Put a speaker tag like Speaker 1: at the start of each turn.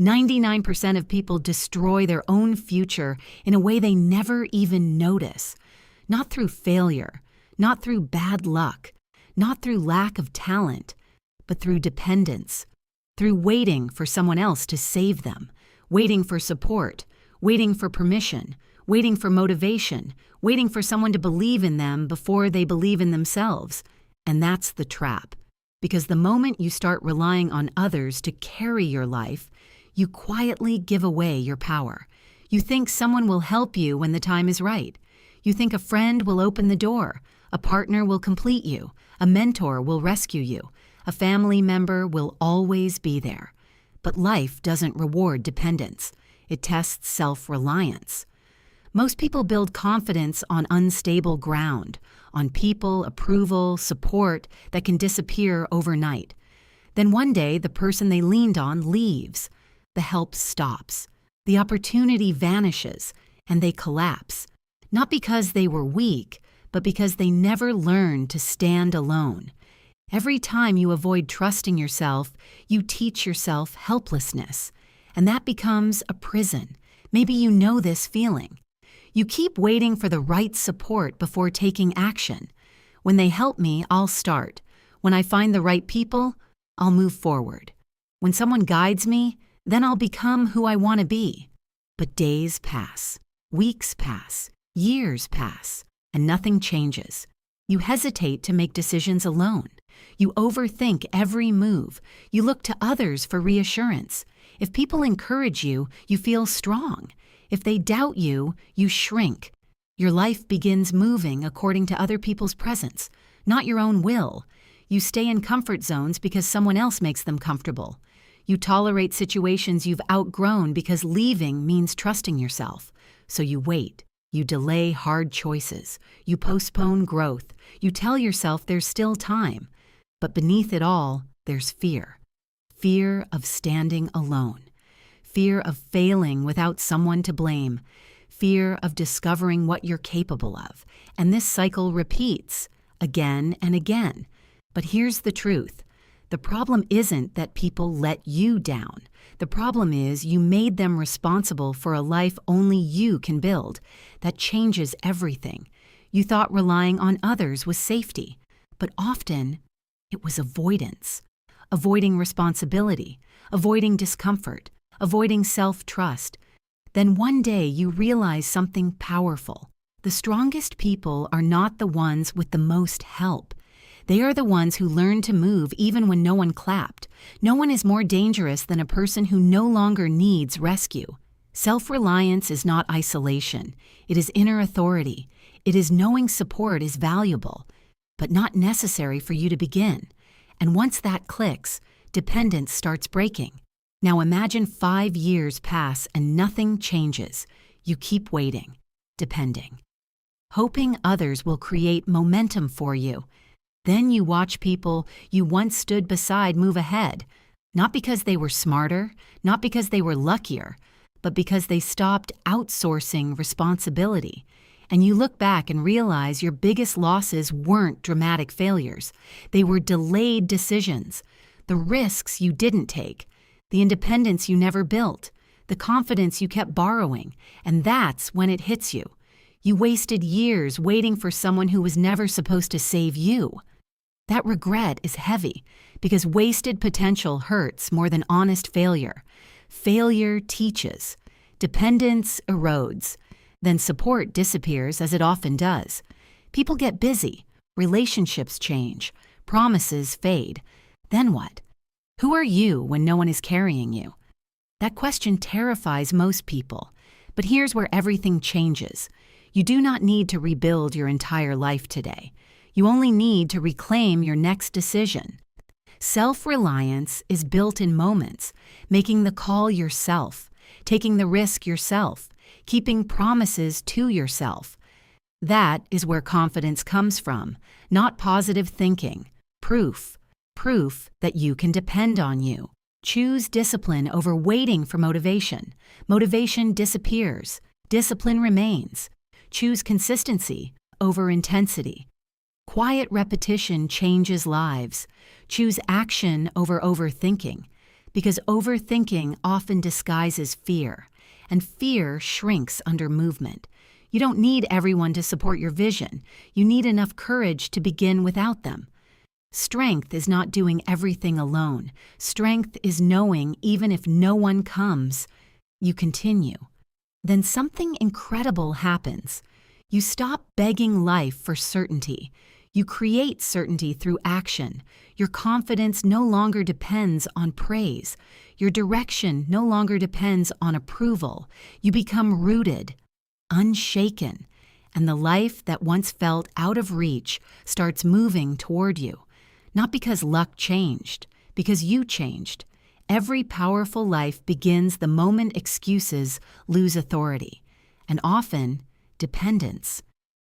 Speaker 1: 99% of people destroy their own future in a way they never even notice. Not through failure, not through bad luck, not through lack of talent, but through dependence, through waiting for someone else to save them, waiting for support, waiting for permission, waiting for motivation, waiting for someone to believe in them before they believe in themselves. And that's the trap. Because the moment you start relying on others to carry your life, you quietly give away your power. You think someone will help you when the time is right. You think a friend will open the door, a partner will complete you, a mentor will rescue you, a family member will always be there. But life doesn't reward dependence. It tests self-reliance. Most people build confidence on unstable ground, on people, approval, support that can disappear overnight. Then one day, the person they leaned on leaves. The help stops. The opportunity vanishes, and they collapse. Not because they were weak, but because they never learned to stand alone. Every time you avoid trusting yourself, you teach yourself helplessness. And that becomes a prison. Maybe you know this feeling. You keep waiting for the right support before taking action. When they help me, I'll start. When I find the right people, I'll move forward. When someone guides me, then I'll become who I want to be. But days pass, weeks pass, years pass, and nothing changes. You hesitate to make decisions alone. You overthink every move. You look to others for reassurance. If people encourage you, you feel strong. If they doubt you, you shrink. Your life begins moving according to other people's presence, not your own will. You stay in comfort zones because someone else makes them comfortable. You tolerate situations you've outgrown because leaving means trusting yourself. So you wait. You delay hard choices. You postpone growth. You tell yourself there's still time. But beneath it all, there's fear. Fear of standing alone. Fear of failing without someone to blame. Fear of discovering what you're capable of. And this cycle repeats again and again. But here's the truth. The problem isn't that people let you down. The problem is you made them responsible for a life only you can build. That changes everything. You thought relying on others was safety, but often it was avoidance. Avoiding responsibility, avoiding discomfort, avoiding self-trust. Then one day you realize something powerful. The strongest people are not the ones with the most help. They are the ones who learn to move even when no one clapped. No one is more dangerous than a person who no longer needs rescue. Self-reliance is not isolation. It is inner authority. It is knowing support is valuable, but not necessary for you to begin. And once that clicks, dependence starts breaking. Now imagine 5 years pass and nothing changes. You keep waiting, depending, hoping others will create momentum for you. Then you watch people you once stood beside move ahead, not because they were smarter, not because they were luckier, but because they stopped outsourcing responsibility. And you look back and realize your biggest losses weren't dramatic failures. They were delayed decisions, the risks you didn't take, the independence you never built, the confidence you kept borrowing, and that's when it hits you. You wasted years waiting for someone who was never supposed to save you. That regret is heavy because wasted potential hurts more than honest failure. Failure teaches. Dependence erodes. Then support disappears, as it often does. People get busy. Relationships change. Promises fade. Then what? Who are you when no one is carrying you? That question terrifies most people. But here's where everything changes. You do not need to rebuild your entire life today. You only need to reclaim your next decision. Self-reliance is built in moments, making the call yourself, taking the risk yourself, keeping promises to yourself. That is where confidence comes from, not positive thinking. Proof that you can depend on you. Choose discipline over waiting for motivation. Motivation disappears. Discipline remains. Choose consistency over intensity. Quiet repetition changes lives. Choose action over overthinking. because overthinking often disguises fear, and fear shrinks under movement. You don't need everyone to support your vision. You need enough courage to begin without them. Strength is not doing everything alone. Strength is knowing even if no one comes, you continue. Then something incredible happens. You stop begging life for certainty. You create certainty through action. Your confidence no longer depends on praise. Your direction no longer depends on approval. You become rooted, unshaken, and the life that once felt out of reach starts moving toward you. Not because luck changed, because you changed. Every powerful life begins the moment excuses lose authority, and often dependence